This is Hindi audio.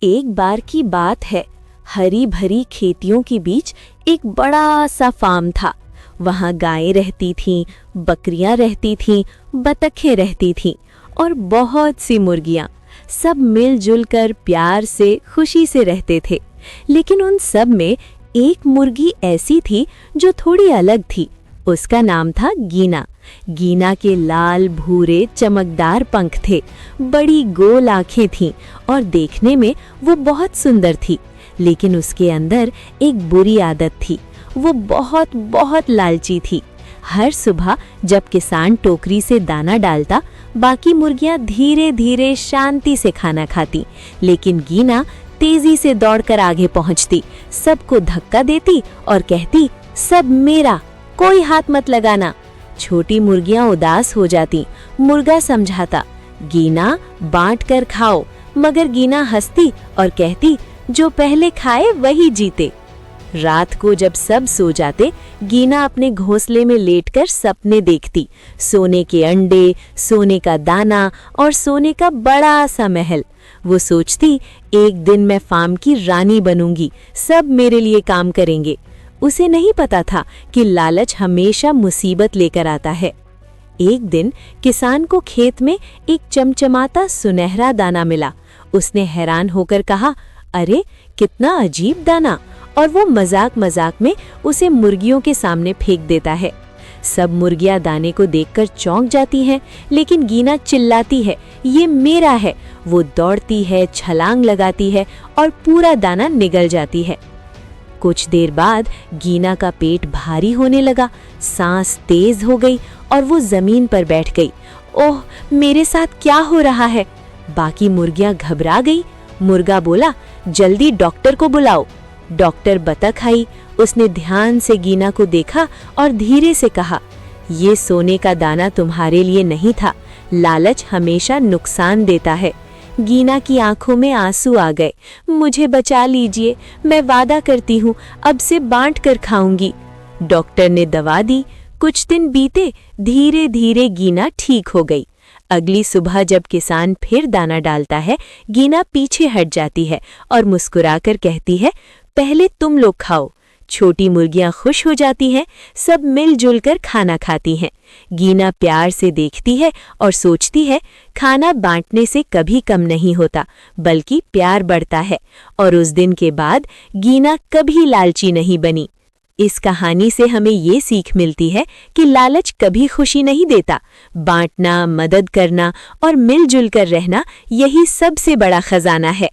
एक बार की बात है, हरी भरी खेतियों के बीच एक बड़ा सा फार्म था। वहाँ गायें रहती थीं, बकरियां रहती थीं, बतखें रहती थीं और बहुत सी मुर्गियां। सब मिलजुल कर प्यार से खुशी से रहते थे। लेकिन उन सब में एक मुर्गी ऐसी थी जो थोड़ी अलग थी। उसका नाम था गीना। गीना के लाल भूरे चमकदार पंख थे, बड़ी गोल आंखें थीं और देखने में वो बहुत सुंदर थी। लेकिन उसके अंदर एक बुरी आदत थी। वो बहुत बहुत लालची थी। हर सुबह जब किसान टोकरी से दाना डालता, बाकी मुर्गियां धीरे धीरे शांति से खाना खाती, लेकिन गीना तेजी से दौड़कर आगे पहुंचती, सबको धक्का देती और कहती, सब मेरा, कोई हाथ मत लगाना। छोटी मुर्गियां उदास हो जाती। मुर्गा समझाता, गीना बांट कर खाओ, मगर गीना हंसती और कहती, जो पहले खाए वही जीते। रात को जब सब सो जाते, गीना अपने घोंसले में लेटकर सपने देखती। सोने के अंडे, सोने का दाना और सोने का बड़ा सा महल। वो सोचती, एक दिन मैं फार्म की रानी बनूंगी, सब मेरे लिए काम करेंगे। उसे नहीं पता था कि लालच हमेशा मुसीबत लेकर आता है। एक दिन किसान को खेत में एक चमचमाता सुनहरा दाना मिला। उसने हैरान होकर कहा, अरे कितना अजीब दाना, और वो मजाक मजाक में उसे मुर्गियों के सामने फेंक देता है। सब मुर्गियां दाने को देखकर चौंक जाती हैं, लेकिन गीना चिल्लाती है, ये मेरा है। वो दौड़ती है, छलांग लगाती है और पूरा दाना निगल जाती है। कुछ देर बाद गीना का पेट भारी होने लगा, सांस तेज हो गई और वो जमीन पर बैठ गई। ओह, मेरे साथ क्या हो रहा है? बाकी मुर्गियां घबरा गई। मुर्गा बोला, जल्दी डॉक्टर को बुलाओ। डॉक्टर बतख आई। उसने ध्यान से गीना को देखा और धीरे से कहा, ये सोने का दाना तुम्हारे लिए नहीं था। लालच हमेशा नुकसान देता है। गीना की आंखों में आंसू आ गए। मुझे बचा लीजिए, मैं वादा करती हूँ अब से बांट कर खाऊंगी। डॉक्टर ने दवा दी। कुछ दिन बीते, धीरे धीरे गीना ठीक हो गई। अगली सुबह जब किसान फिर दाना डालता है, गीना पीछे हट जाती है और मुस्कुराकर कहती है, पहले तुम लोग खाओ। छोटी मुर्गियां खुश हो जाती हैं, सब मिलजुल कर खाना खाती हैं। गीना प्यार से देखती है और सोचती है, खाना बांटने से कभी कम नहीं होता, बल्कि प्यार बढ़ता है। और उस दिन के बाद गीना कभी लालची नहीं बनी। इस कहानी से हमें ये सीख मिलती है कि लालच कभी खुशी नहीं देता। बांटना, मदद करना और मिलजुल कर रहना, यही सबसे बड़ा खजाना है।